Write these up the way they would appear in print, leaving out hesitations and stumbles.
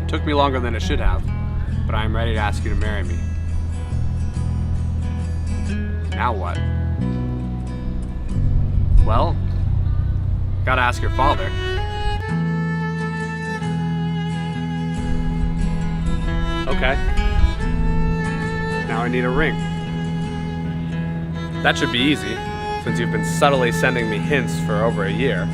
Took me longer than it should have, but I am ready to ask you to marry me. Now what? Well, gotta ask your father. Okay. Now I need a ring. That should be easy, since you've been subtly sending me hints for over a year.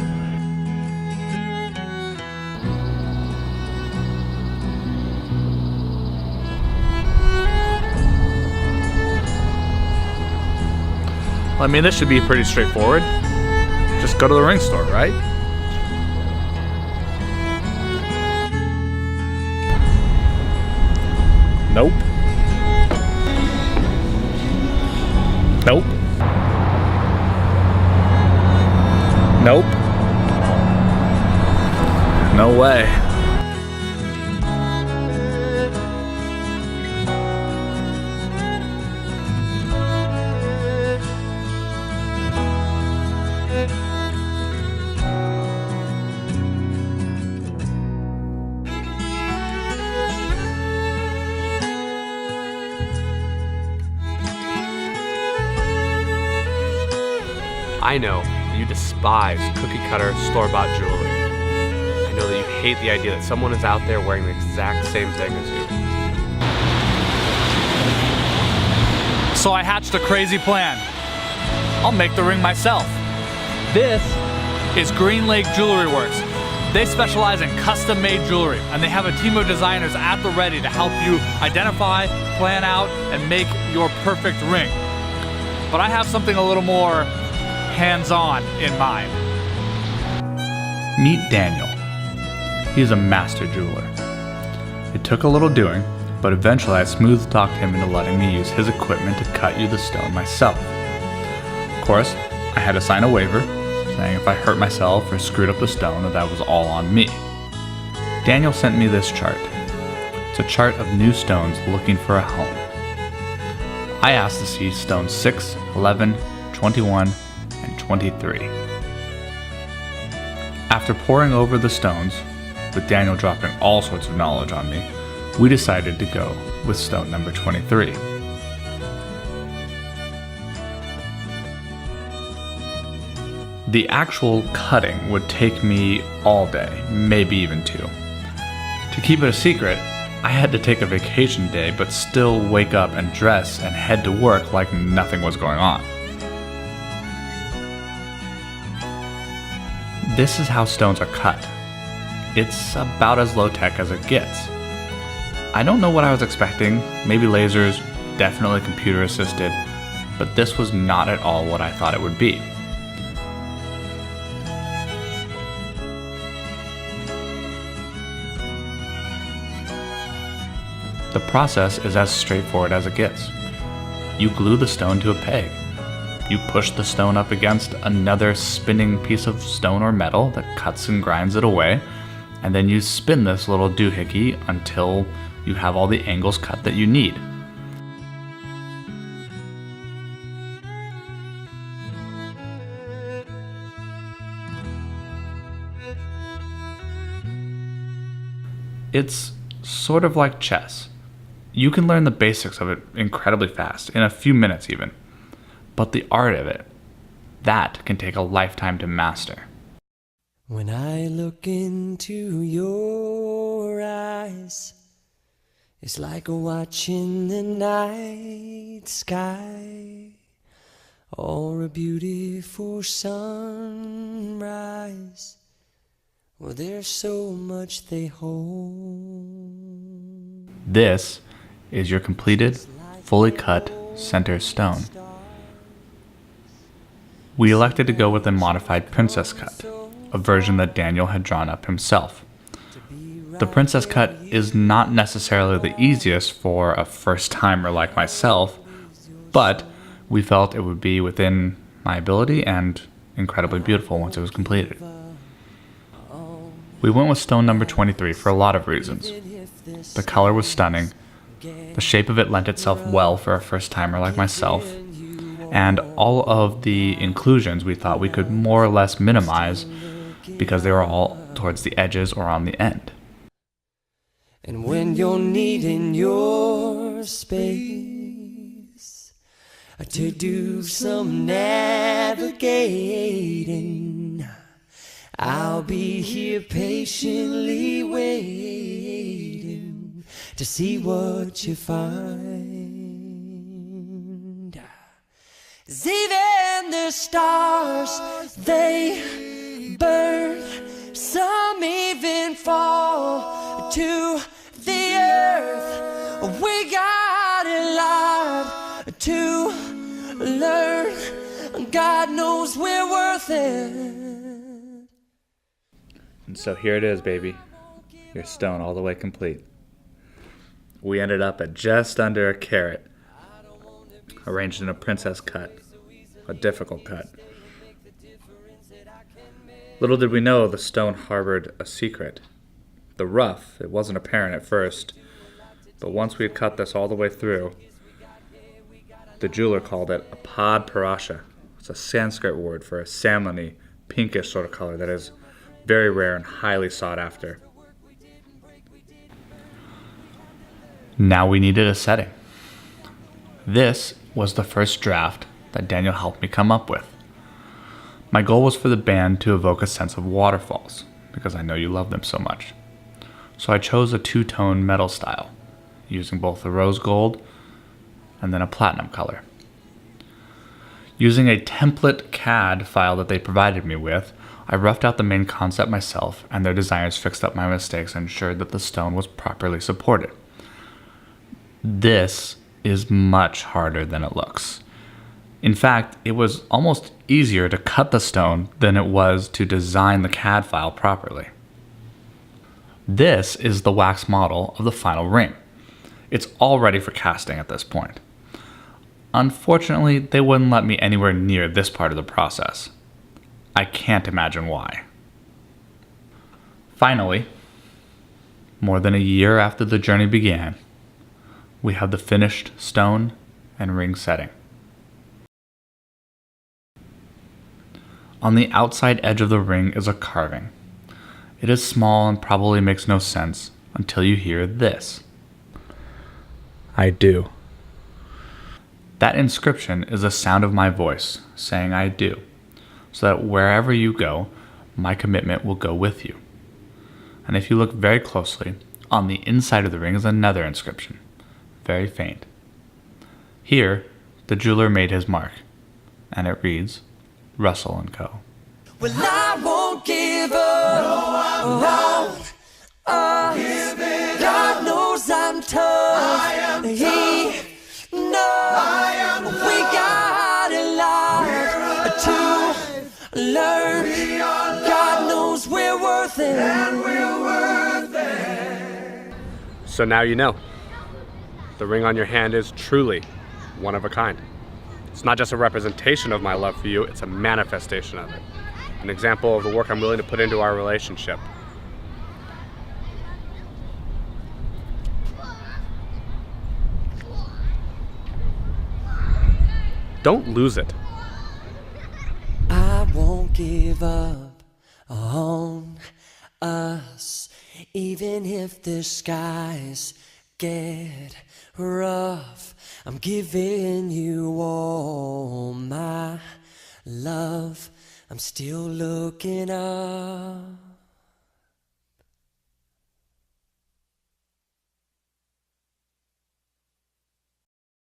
I mean, this should be pretty straightforward. Just go to the ring store, right? Nope. Nope. Nope. No way. I know that you despise cookie-cutter, store-bought jewelry. I know that you hate the idea that someone is out there wearing the exact same thing as you. So I hatched a crazy plan. I'll make the ring myself. This is Green Lake Jewelry Works. They specialize in custom-made jewelry, and they have a team of designers at the ready to help you identify, plan out, and make your perfect ring. But I have something a little more hands-on in mind. Meet Daniel. He is a master jeweler. It took a little doing, but eventually I smooth-talked him into letting me use his equipment to cut you the stone myself. Of course, I had to sign a waiver, saying if I hurt myself or screwed up the stone, that was all on me. Daniel sent me this chart. It's a chart of new stones looking for a home. I asked to see stones 6, 11, 21, and 23. After poring over the stones, with Daniel dropping all sorts of knowledge on me, we decided to go with stone number 23. The actual cutting would take me all day, maybe even 2. To keep it a secret, I had to take a vacation day but still wake up and dress and head to work like nothing was going on. This is how stones are cut. It's about as low-tech as it gets. I don't know what I was expecting, maybe lasers, definitely computer-assisted, but this was not at all what I thought it would be. The process is as straightforward as it gets. You glue the stone to a peg. You push the stone up against another spinning piece of stone or metal that cuts and grinds it away, and then you spin this little doohickey until you have all the angles cut that you need. It's sort of like chess. You can learn the basics of it incredibly fast, in a few minutes even. But the art of it, that can take a lifetime to master. When I look into your eyes, it's like watching the night sky or a beautiful sunrise. Well, there's so much they hold. This is your completed, fully cut center stone. We elected to go with a modified princess cut, a version that Daniel had drawn up himself. The princess cut is not necessarily the easiest for a first-timer like myself, but we felt it would be within my ability and incredibly beautiful once it was completed. We went with stone number 23 for a lot of reasons. The color was stunning, the shape of it lent itself well for a first-timer like myself, and all of the inclusions we thought we could more or less minimize because they were all towards the edges or on the end. And when you're needing your space to do some navigating, I'll be here patiently waiting to see what you find. 'Cause even the stars, they burn, some even fall to the earth. We got a lot to learn. God knows we're worth it. And so here it is, baby. Your stone all the way complete. We ended up at just under a carat, arranged in a princess cut, a difficult cut. Little did we know the stone harbored a secret. The rough, it wasn't apparent at first, but once we had cut this all the way through, the jeweler called it a pad parasha. It's a Sanskrit word for a salmony, pinkish sort of color that is very rare and highly sought after. Now we needed a setting. This was the first draft that Daniel helped me come up with. My goal was for the band to evoke a sense of waterfalls, because I know you love them so much. So I chose a two-tone metal style, using both the rose gold and then a platinum color. Using a template CAD file that they provided me with, I roughed out the main concept myself, and their designers fixed up my mistakes and ensured that the stone was properly supported. This is much harder than it looks. In fact, it was almost easier to cut the stone than it was to design the CAD file properly. This is the wax model of the final ring. It's all ready for casting at this point. Unfortunately, they wouldn't let me anywhere near this part of the process. I can't imagine why. Finally, more than a year after the journey began, we have the finished stone and ring setting. On the outside edge of the ring is a carving. It is small and probably makes no sense until you hear this. I do. That inscription is the sound of my voice saying I do, so that wherever you go, my commitment will go with you. And if you look very closely, on the inside of the ring is another inscription, very faint. Here, the jeweler made his mark, and it reads, Russell & Co. Well, I won't give up. No, I'm not. God knows I'm tough. He knows we got a lot to learn. God knows we're worth it. And we're worth it. So now you know. The ring on your hand is truly one of a kind. It's not just a representation of my love for you, it's a manifestation of it. An example of the work I'm willing to put into our relationship. Don't lose it. I won't give up on us, even if the skies get rough. I'm giving you all my love. I'm still looking up.